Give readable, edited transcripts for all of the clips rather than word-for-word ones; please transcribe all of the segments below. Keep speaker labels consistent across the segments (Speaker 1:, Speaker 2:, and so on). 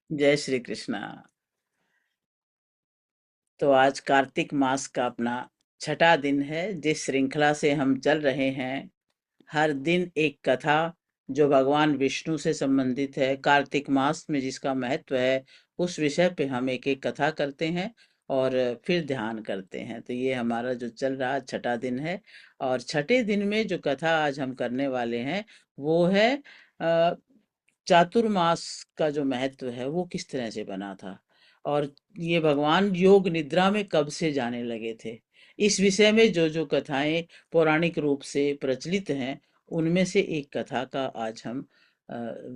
Speaker 1: जय श्री कृष्णा। तो आज कार्तिक मास का अपना छठा दिन है। जिस श्रृंखला से हम चल रहे हैं, हर दिन एक कथा जो भगवान विष्णु से संबंधित है, कार्तिक मास में जिसका महत्व है, उस विषय पे हम एक एक कथा करते हैं और फिर ध्यान करते हैं। तो ये हमारा जो चल रहा छठा दिन है। और छठे दिन में जो कथा आज हम करने वाले हैं वो है चातुर्मास का जो महत्व है वो किस तरह से बना था, और ये भगवान योग निद्रा में कब से जाने लगे थे। इस विषय में जो जो कथाएं पौराणिक रूप से प्रचलित हैं, उनमें से एक कथा का आज हम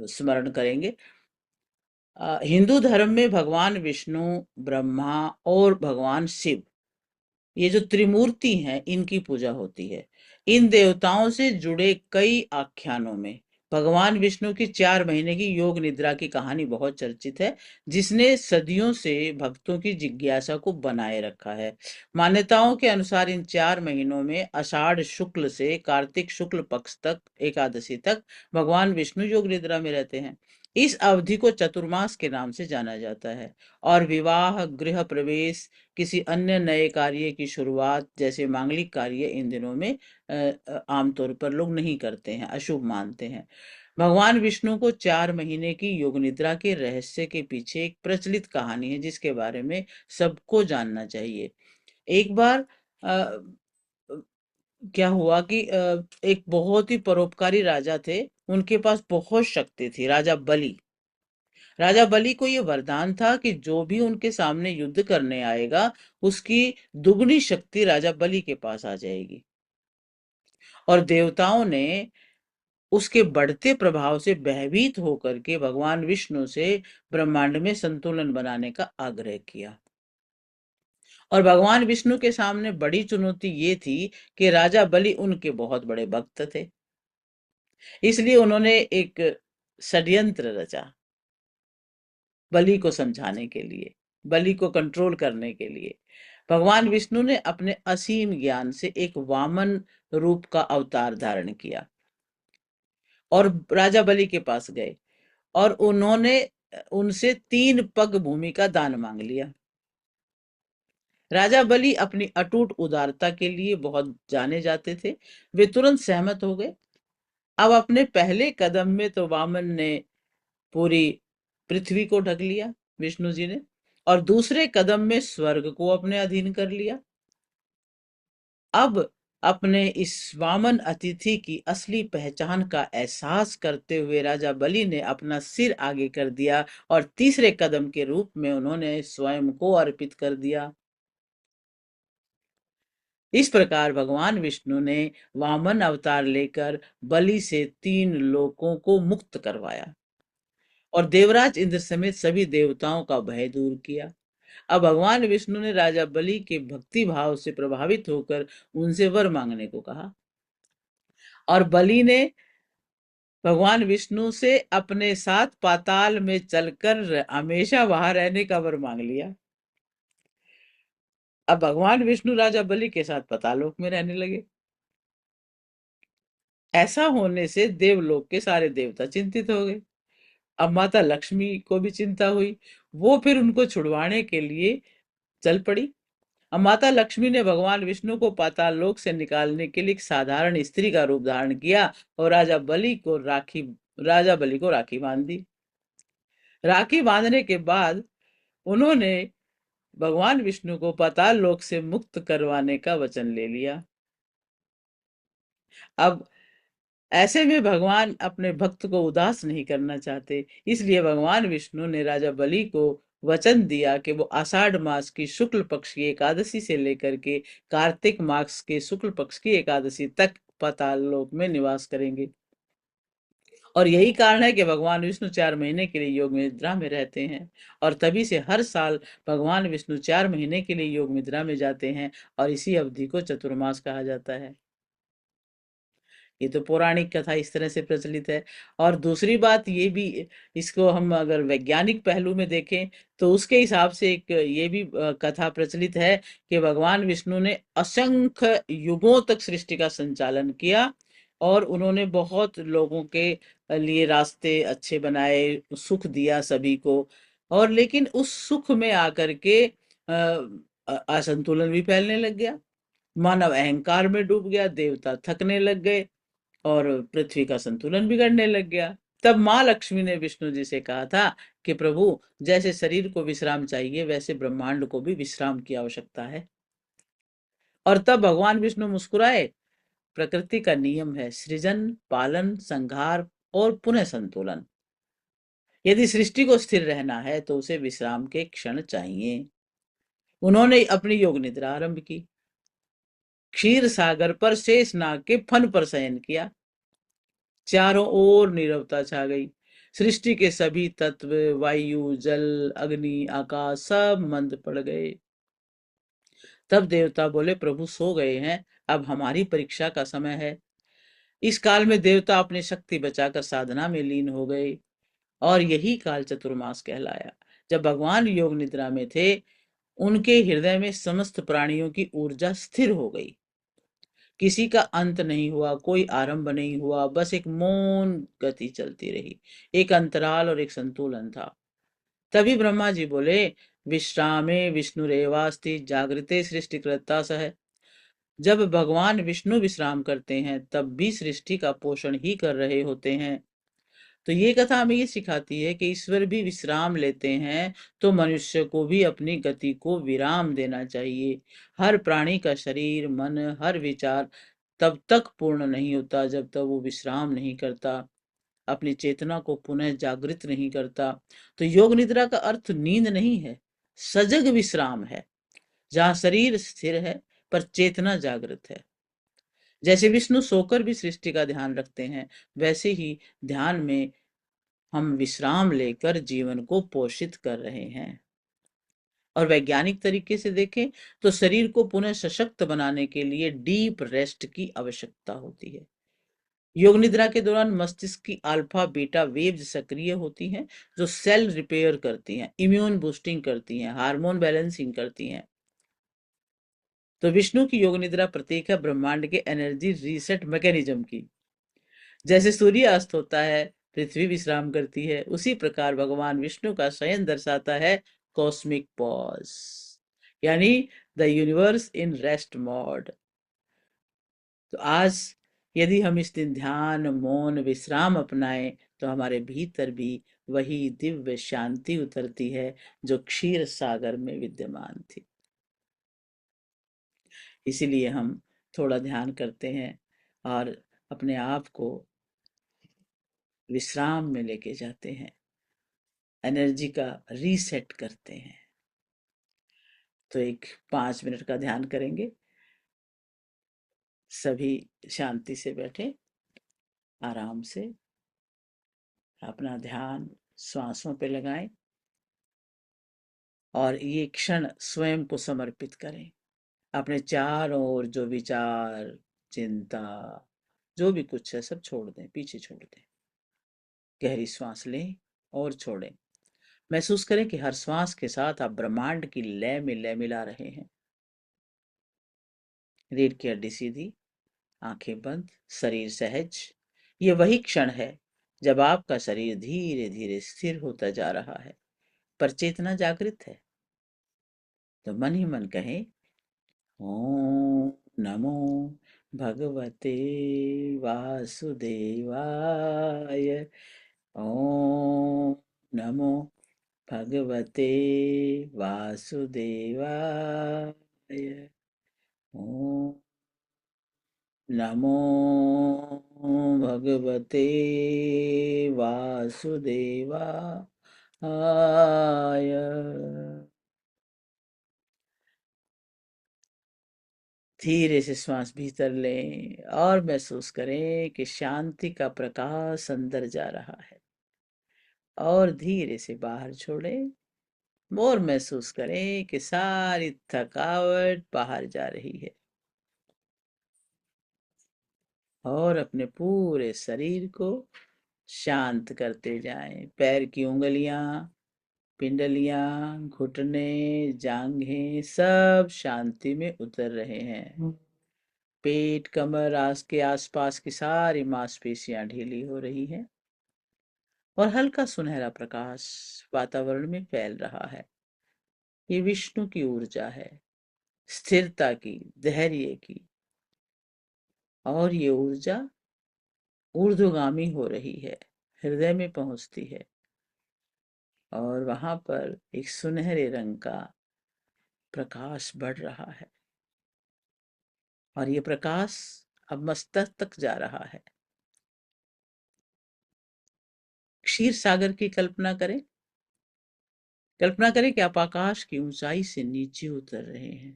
Speaker 1: स्मरण करेंगे। हिंदू धर्म में भगवान विष्णु, ब्रह्मा और भगवान शिव, ये जो त्रिमूर्ति हैं, इनकी पूजा होती है। इन देवताओं से जुड़े कई आख्यानों में भगवान विष्णु की 4 महीने की योग निद्रा की कहानी बहुत चर्चित है, जिसने सदियों से भक्तों की जिज्ञासा को बनाए रखा है। मान्यताओं के अनुसार इन 4 महीनों में आषाढ़ शुक्ल से कार्तिक शुक्ल पक्ष तक, एकादशी तक, भगवान विष्णु योग निद्रा में रहते हैं। इस अवधि को चतुर्मास के नाम से जाना जाता है। और विवाह, गृह प्रवेश, किसी अन्य नए कार्य की शुरुआत जैसे मांगलिक कार्य इन दिनों में आमतौर पर लोग नहीं करते हैं, अशुभ मानते हैं। भगवान विष्णु को 4 महीने की योग निद्रा के रहस्य के पीछे एक प्रचलित कहानी है, जिसके बारे में सबको जानना चाहिए। एक बार अ, क्या हुआ कि एक बहुत ही परोपकारी राजा थे। उनके पास बहुत शक्ति थी। राजा बलि को ये वरदान था कि जो भी उनके सामने युद्ध करने आएगा, उसकी दुगनी शक्ति राजा बलि के पास आ जाएगी। और देवताओं ने उसके बढ़ते प्रभाव से भयभीत होकर के भगवान विष्णु से ब्रह्मांड में संतुलन बनाने का आग्रह किया। और भगवान विष्णु के सामने बड़ी चुनौती ये थी कि राजा बलि उनके बहुत बड़े भक्त थे। इसलिए उन्होंने एक षड्यंत्र रचा, बलि को समझाने के लिए, बलि को कंट्रोल करने के लिए। भगवान विष्णु ने अपने असीम ज्ञान से एक वामन रूप का अवतार धारण किया और राजा बलि के पास गए, और उन्होंने उनसे 3 पग भूमि का दान मांग लिया। राजा बलि अपनी अटूट उदारता के लिए बहुत जाने जाते थे। वे तुरंत सहमत हो गए। अब अपने पहले कदम में तो वामन ने पूरी पृथ्वी को ढक लिया, विष्णु जी ने, और दूसरे कदम में स्वर्ग को अपने अधीन कर लिया। अब अपने इस वामन अतिथि की असली पहचान का एहसास करते हुए राजा बलि ने अपना सिर आगे कर दिया और तीसरे कदम के रूप में उन्होंने स्वयं को अर्पित कर दिया। इस प्रकार भगवान विष्णु ने वामन अवतार लेकर बलि से 3 लोकों को मुक्त करवाया और देवराज इंद्र समेत सभी देवताओं का भय दूर किया। अब भगवान विष्णु ने राजा बलि के भक्ति भाव से प्रभावित होकर उनसे वर मांगने को कहा, और बलि ने भगवान विष्णु से अपने साथ पाताल में चलकर हमेशा वहां रहने का वर मांग लिया। अब भगवान विष्णु राजा बलि के साथ पातालोक में रहने लगे। ऐसा होने से देवलोक के सारे देवता चिंतित हो गए। अब माता लक्ष्मी को भी चिंता हुई। वो फिर उनको छुड़वाने के लिए चल पड़ी। अब माता लक्ष्मी ने भगवान विष्णु को पाताल लोक से निकालने के लिए एक साधारण स्त्री का रूप धारण किया और राजा बलि को राखी बांध दी। राखी बांधने के बाद उन्होंने भगवान विष्णु को पाताल लोक से मुक्त करवाने का वचन ले लिया। अब ऐसे में भगवान अपने भक्त को उदास नहीं करना चाहते, इसलिए भगवान विष्णु ने राजा बलि को वचन दिया कि वो आषाढ़ मास की शुक्ल पक्ष की एकादशी से लेकर के कार्तिक मास के शुक्ल पक्ष की एकादशी तक पाताल लोक में निवास करेंगे। और यही कारण है कि भगवान विष्णु 4 महीने के लिए योग निद्रा में रहते हैं। और तभी से हर साल भगवान विष्णु 4 महीने के लिए योग निद्रा में जाते हैं, और इसी अवधि को चतुर्मास कहा जाता है। ये तो पौराणिक कथा इस तरह से प्रचलित है। और दूसरी बात ये भी, इसको हम अगर वैज्ञानिक पहलू में देखें तो उसके हिसाब से एक ये भी कथा प्रचलित है कि भगवान विष्णु ने असंख्य युगों तक सृष्टि का संचालन किया और उन्होंने बहुत लोगों के लिए रास्ते अच्छे बनाए, सुख दिया सभी को। और लेकिन उस सुख में आकर के असंतुलन भी फैलने लग गया। मानव अहंकार में डूब गया, देवता थकने लग गए और पृथ्वी का संतुलन बिगड़ने लग गया। तब माँ लक्ष्मी ने विष्णु जी से कहा था कि प्रभु, जैसे शरीर को विश्राम चाहिए वैसे ब्रह्मांड को भी विश्राम की आवश्यकता है। और तब भगवान विष्णु मुस्कुराए। प्रकृति का नियम है सृजन, पालन, संहार और पुनः संतुलन। यदि सृष्टि को स्थिर रहना है तो उसे विश्राम के क्षण चाहिए। उन्होंने अपनी योग निद्रा आरंभ की। क्षीर सागर पर शेष नाग के फन पर शयन किया। चारों ओर नीरवता छा गई। सृष्टि के सभी तत्व, वायु, जल, अग्नि, आकाश सब मंद पड़ गए। तब देवता बोले, प्रभु सो गए हैं, अब हमारी परीक्षा का समय है। इस काल में देवता अपनी शक्ति बचाकर साधना में लीन हो गए और यही काल चतुर्मास कहलाया। जब भगवान योग निद्रा में थे, उनके हृदय में समस्त प्राणियों की ऊर्जा स्थिर हो गई। किसी का अंत नहीं हुआ, कोई आरंभ नहीं हुआ, बस एक मौन गति चलती रही। एक अंतराल और एक संतुलन था। तभी ब्रह्मा जी बोले, विश्रामे विष्णुरेवास्ति जागृते सृष्टिकृता सह। जब भगवान विष्णु विश्राम करते हैं तब भी सृष्टि का पोषण ही कर रहे होते हैं। तो ये कथा हमें ये सिखाती है कि ईश्वर भी विश्राम लेते हैं तो मनुष्य को भी अपनी गति को विराम देना चाहिए। हर प्राणी का शरीर, मन, हर विचार तब तक पूर्ण नहीं होता जब तक वो विश्राम नहीं करता, अपनी चेतना को पुनः जागृत नहीं करता। तो योग निद्रा का अर्थ नींद नहीं है, सजग विश्राम है, जहाँ शरीर स्थिर है पर चेतना जागृत है। जैसे विष्णु सोकर भी सृष्टि का ध्यान रखते हैं, वैसे ही ध्यान में हम विश्राम लेकर जीवन को पोषित कर रहे हैं। और वैज्ञानिक तरीके से देखें तो शरीर को पुनः सशक्त बनाने के लिए डीप रेस्ट की आवश्यकता होती है। योग निद्रा के दौरान मस्तिष्क की अल्फा बीटा वेव्स सक्रिय होती हैं, जो सेल रिपेयर करती हैं, इम्यून बूस्टिंग करती हैं, हार्मोन बैलेंसिंग करती हैं। तो विष्णु की योग निद्रा प्रतीक है ब्रह्मांड के एनर्जी रीसेट मैकेनिज्म की। जैसे सूर्य अस्त होता है, पृथ्वी विश्राम करती है, उसी प्रकार भगवान विष्णु का शयन दर्शाता है कॉस्मिक पॉज, यानी the universe in rest mode. तो आज यदि हम इस दिन ध्यान, मौन, विश्राम अपनाएं तो हमारे भीतर भी वही दिव्य शांति उतरती है जो क्षीर सागर में विद्यमान थी। इसीलिए हम थोड़ा ध्यान करते हैं और अपने आप को विश्राम में लेके जाते हैं, एनर्जी का रीसेट करते हैं। तो एक 5 मिनट का ध्यान करेंगे। सभी शांति से बैठे, आराम से अपना ध्यान श्वासों पे लगाएं और ये क्षण स्वयं को समर्पित करें। अपने चारों ओर जो विचार, चिंता, जो भी कुछ है सब छोड़ दें, पीछे छोड़ दें। गहरी सांस लें और छोड़ें। महसूस करें कि हर श्वास के साथ आप ब्रह्मांड की लय में लय मिला रहे हैं। रीढ़ की हड्डी सीधी, आंखें बंद, शरीर सहज। ये वही क्षण है जब आपका शरीर धीरे धीरे स्थिर होता जा रहा है पर चेतना जागृत है। तो मन ही मन कहें, ओम नमो भगवते वासुदेवाय। ओम नमो भगवते वासुदेवाय। ओम नमो भगवते वासुदेवाय। धीरे से श्वास भीतर लें और महसूस करें कि शांति का प्रकाश अंदर जा रहा है और धीरे से बाहर छोड़ें और महसूस करें कि सारी थकावट बाहर जा रही है और अपने पूरे शरीर को शांत करते जाएं। पैर की उंगलियां, पिंडलियां, घुटने, जांघें सब शांति में उतर रहे हैं। पेट, कमर, आस के आसपास की सारी मांसपेशियां ढीली हो रही हैं और हल्का सुनहरा प्रकाश वातावरण में फैल रहा है। ये विष्णु की ऊर्जा है, स्थिरता की, धैर्य की। और ये ऊर्जा ऊर्ध्वगामी हो रही है, हृदय में पहुंचती है और वहां पर एक सुनहरे रंग का प्रकाश बढ़ रहा है। और ये प्रकाश अब मस्तक तक जा रहा है। क्षीर सागर की कल्पना करें। कल्पना करें कि आप आकाश की ऊंचाई से नीचे उतर रहे हैं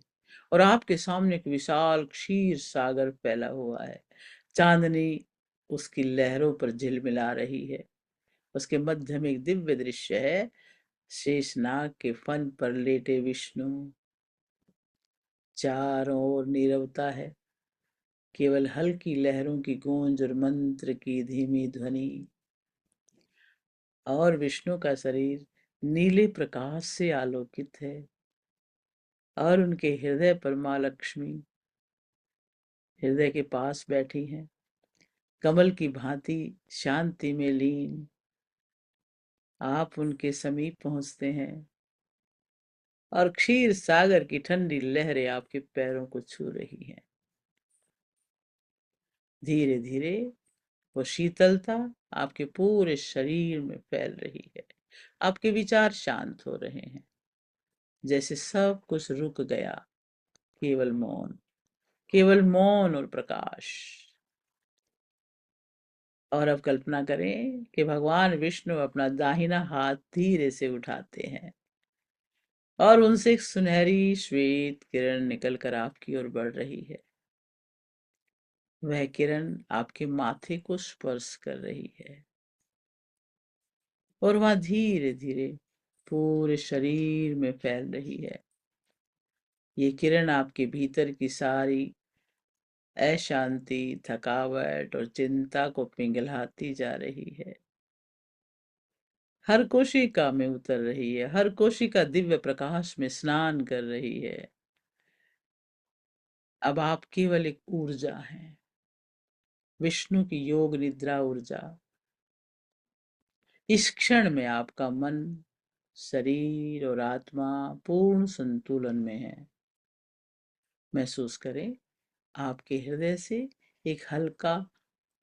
Speaker 1: और आपके सामने एक विशाल क्षीर सागर फैला हुआ है। चांदनी उसकी लहरों पर झिलमिला रही है। उसके मध्य में एक दिव्य दृश्य है। शेषनाग के फन पर लेटे विष्णु। चारों ओर नीरवता है, केवल हल्की लहरों की गूंज और मंत्र की धीमी ध्वनि। और विष्णु का शरीर नीले प्रकाश से आलोकित है और उनके हृदय पर माँ लक्ष्मी हृदय के पास बैठी हैं, कमल की भांति शांति में लीन। आप उनके समीप पहुंचते हैं और क्षीर सागर की ठंडी लहरें आपके पैरों को छू रही हैं। धीरे धीरे वो शीतलता आपके पूरे शरीर में फैल रही है। आपके विचार शांत हो रहे हैं, जैसे सब कुछ रुक गया। केवल मौन, केवल मौन और प्रकाश। और अब कल्पना करें कि भगवान विष्णु अपना दाहिना हाथ धीरे से उठाते हैं और उनसे एक सुनहरी श्वेत किरण निकलकर आपकी ओर बढ़ रही है। वह किरण आपके माथे को स्पर्श कर रही है और वह धीरे धीरे पूरे शरीर में फैल रही है। ये किरण आपके भीतर की सारी अशांति, थकावट और चिंता को पिघलाती जा रही है। हर कोशिका में उतर रही है, हर कोशिका दिव्य प्रकाश में स्नान कर रही है। अब आप केवल एक ऊर्जा हैं, विष्णु की योग निद्रा ऊर्जा। इस क्षण में आपका मन, शरीर और आत्मा पूर्ण संतुलन में है। महसूस करें, आपके हृदय से एक हल्का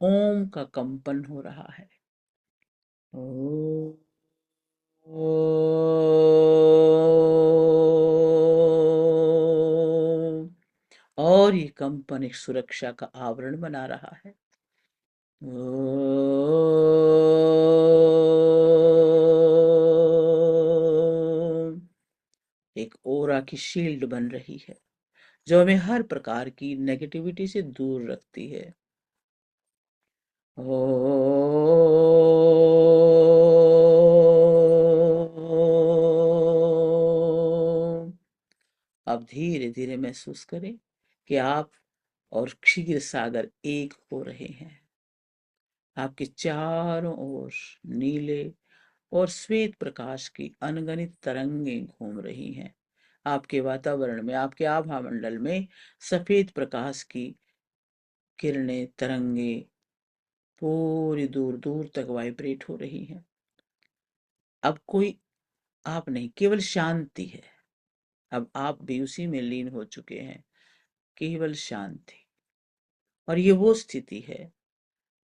Speaker 1: ओम का कंपन हो रहा है। ओ, और ये कंपन एक सुरक्षा का आवरण बना रहा है। एक ओरा की शील्ड बन रही है जो हमें हर प्रकार की नेगेटिविटी से दूर रखती है। अब धीरे धीरे महसूस करें कि आप और क्षीर सागर एक हो रहे हैं। आपके चारों ओर नीले और श्वेत प्रकाश की अनगणित तरंगें घूम रही हैं। आपके वातावरण में, आपके आभा मंडल में सफेद प्रकाश की किरणें, तरंगे पूरी दूर दूर तक वाइब्रेट हो रही हैं। अब कोई आप नहीं, केवल शांति है। अब आप भी उसी में लीन हो चुके हैं, केवल शांति। और ये वो स्थिति है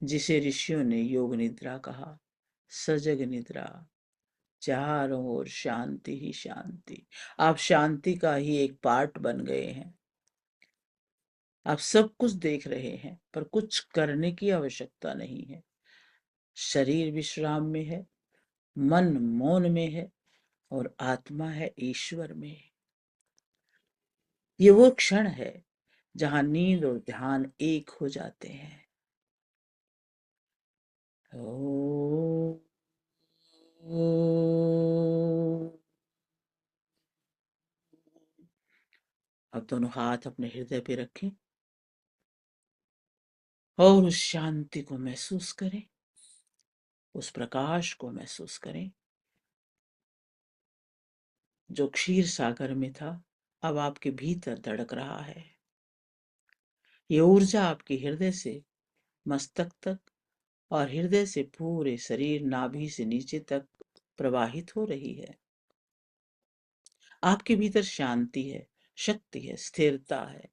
Speaker 1: जिसे ऋषियों ने योग निद्रा कहा, सजग निद्रा। चारों ओर शांति ही शांति। आप शांति का ही एक पार्ट बन गए हैं। आप सब कुछ देख रहे हैं पर कुछ करने की आवश्यकता नहीं है। शरीर विश्राम में है, मन मौन में है और आत्मा है ईश्वर में। ये वो क्षण है जहां नींद और ध्यान एक हो जाते हैं। ओ, अब दोनों हाथ अपने हृदय पे रखें और उस शांति को महसूस करें, उस प्रकाश को महसूस करें जो क्षीर सागर में था, अब आपके भीतर धड़क रहा है। ये ऊर्जा आपके हृदय से मस्तक तक और हृदय से पूरे शरीर नाभि से नीचे तक प्रवाहित हो रही है। आपके भीतर शांति है, शक्ति है, स्थिरता है।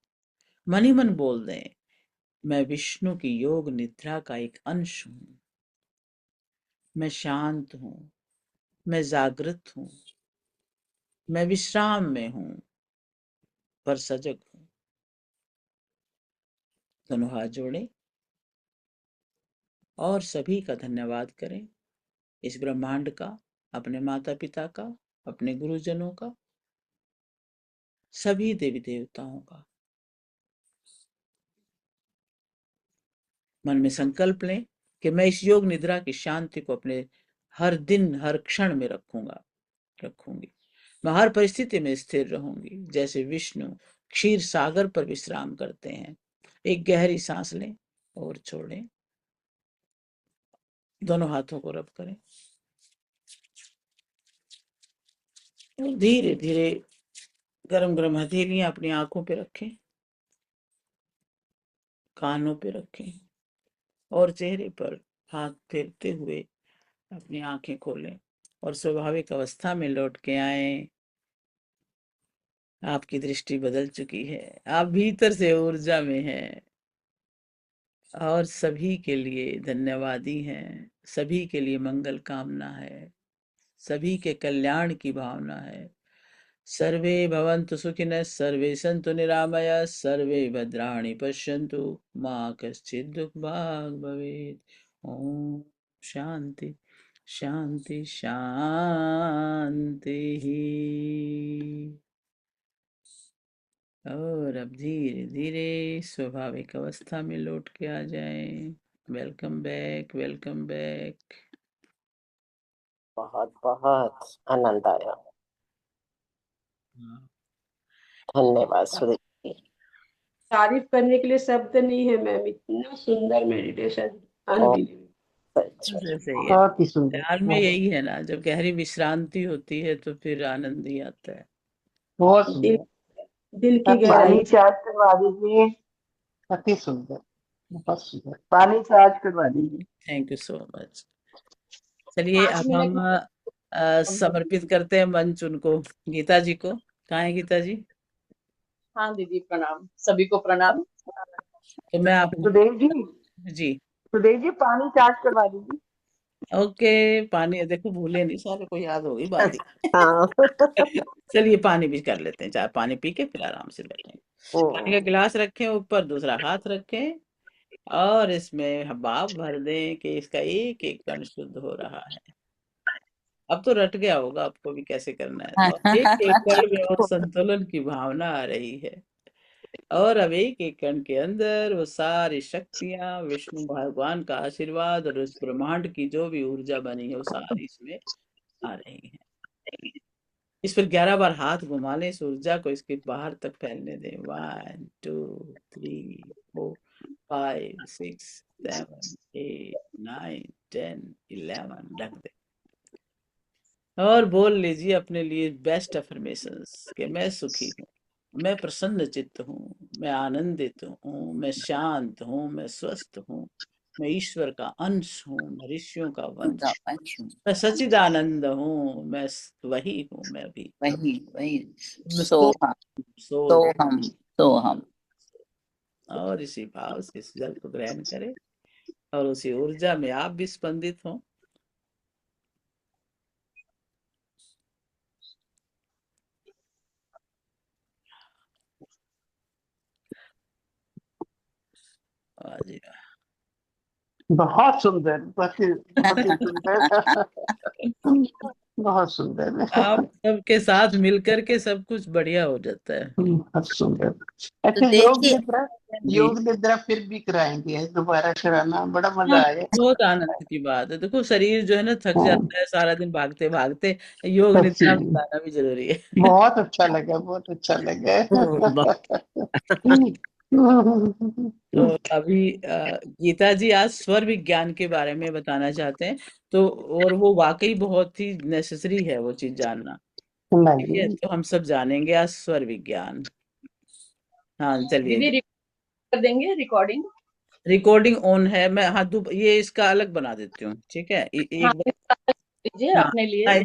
Speaker 1: मन ही मन बोल दें, मैं विष्णु की योग निद्रा का एक अंश हूं। मैं शांत हूं, मैं जागृत हूं, मैं विश्राम में हूं, पर सजग हूं। दोनों हाथ जोड़ें और सभी का धन्यवाद करें, इस ब्रह्मांड का, अपने माता पिता का, अपने गुरुजनों का, सभी देवी देवताओं का। मन में संकल्प लें कि मैं इस योग निद्रा की शांति को अपने हर दिन हर क्षण में रखूंगी। मैं हर परिस्थिति में स्थिर रहूंगी, जैसे विष्णु क्षीर सागर पर विश्राम करते हैं। एक गहरी सांस लें और छोड़ें। दोनों हाथों को रब करें और धीरे धीरे गरम गरम हथेलियां अपनी आंखों पे रखें, कानों पे रखें और चेहरे पर हाथ फेरते हुए अपनी आंखें खोलें और स्वाभाविक अवस्था में लौट के आए। आपकी दृष्टि बदल चुकी है, आप भीतर से ऊर्जा में हैं और सभी के लिए धन्यवादी हैं। सभी के लिए मंगल कामना है, सभी के कल्याण की भावना है। सर्वे भवन्तु सुखिनः, सर्वे सन्तु निरामयाः, सर्वे भद्राणि पश्यन्तु, मा कश्चित् दुःखभाग् भवेत्। ओम शांति शांति शांति। और अब धीरे धीरे स्वाभाविक अवस्था में लौट के आ जाएं। Welcome back, welcome back.
Speaker 2: बहुत बहुत आनंद आया। धन्यवाद सुरेश जी।
Speaker 3: तारीफ करने के लिए शब्द नहीं है मैम, इतना सुंदर मेडिटेशन,
Speaker 1: सही है।
Speaker 4: बहुत ही सुंदर।
Speaker 1: ध्यान में यही है ना, जब गहरी विश्रांति होती है तो फिर आनंद ही आता है।
Speaker 4: बहुत
Speaker 3: दिल,
Speaker 4: सुंदर।
Speaker 3: दिल की
Speaker 4: पानी
Speaker 3: गहराई।
Speaker 4: चार्ज करवा दीजिए। अति सुंदर, बहुत सुंदर। पानी चार्ज करवा दीजिए।
Speaker 1: Thank you so much. चलिए
Speaker 3: 5
Speaker 1: अब
Speaker 3: मिनट
Speaker 1: हम समर्पित करते हैं मंच उनको, गीता जी को। कहाँ है गीता जी?
Speaker 5: हाँ दीदी प्रणाम, सभी को प्रणाम।
Speaker 1: तो मैं आपको
Speaker 4: सुदेव जी,
Speaker 1: जी
Speaker 4: सुदेव जी पानी चार्ज करवा दीजिए।
Speaker 1: ओके। पानी देखो भूले नहीं, सारे को याद होगी बात ही।
Speaker 2: हाँ
Speaker 1: चलिए पानी भी कर लेते हैं, चाय पानी पी के फिर आराम से बैठेंगे। पानी का गिलास रखें ऊपर, दूसरा हाथ रखें और इसमें भाप भर दें कि इसका एक एक कण शुद्ध हो रहा है। अब तो रट गया होगा आपको भी कैसे करना है। और एक एक कण में और संतुलन की भावना आ रही है और अब एक एक कण के अंदर वो सारी शक्तियां, विष्णु भगवान का आशीर्वाद और उस ब्रह्मांड की जो भी ऊर्जा बनी है वो सारी इसमें आ रही है। इस पर 11 बार हाथ घुमा लें, इस ऊर्जा को इसके बाहर तक फैलने दें। 1 2 3 4 5 6 7 8 9 10 11 ढक दें और बोल लीजिए अपने लिए बेस्ट अफर्मेशंस कि मैं सुखी हूँ, मैं प्रसन्न चित्त हूँ, मैं आनंदित हूँ, मैं शांत हूँ, मैं स्वस्थ हूँ, मैं ईश्वर का अंश हूँ, मैं ऋषियों का वंश, मैं सच्चिदानंद हूँ, मैं वही हूँ, मैं भी
Speaker 5: वही
Speaker 1: मैं
Speaker 5: सोहम सोहम।
Speaker 1: और इसी भाव से इस जल को ग्रहण करें और उसी ऊर्जा में आप भी स्पंदित हों। जी
Speaker 4: बहुत सुंदर, बहुत ही सुंदर। बहुत सुंदर।
Speaker 1: आप सबके साथ मिलकर के सब कुछ बढ़िया हो जाता है।
Speaker 4: बहुत सुंदर। अच्छा,
Speaker 5: तो
Speaker 4: योग
Speaker 5: देखिए
Speaker 4: निद्रा,
Speaker 5: जी,
Speaker 4: योग निद्रा फिर भी कराएंगे, दोबारा कराना, बड़ा
Speaker 1: हाँ,
Speaker 4: मजा आया।
Speaker 1: बहुत आनंद की बात है। देखो शरीर जो है ना थक
Speaker 4: हाँ,
Speaker 1: जाता है सारा दिन भागते भागते, योग
Speaker 4: सच्ची
Speaker 1: निद्रा में लाना भी जरूरी है।
Speaker 4: बहुत अच्छा लगा, बहुत अच्छा लगा।
Speaker 1: तो अभी गीता जी आज स्वर विज्ञान के बारे में बताना चाहते हैं, तो और वो वाकई बहुत ही नेसेसरी है वो चीज जानना। ठीक है,
Speaker 4: नहीं,
Speaker 1: तो हम सब जानेंगे आज स्वर विज्ञान। हाँ चलिए।
Speaker 5: दीदी कर देंगे रिकॉर्डिंग।
Speaker 1: रिकॉर्डिंग ऑन है। मैं हाँ ये इसका अलग बना देती हूँ, ठीक है।
Speaker 5: हाँ
Speaker 1: एक बार
Speaker 5: लीजिए
Speaker 1: हाँ
Speaker 5: अपने लिए।
Speaker 1: नहीं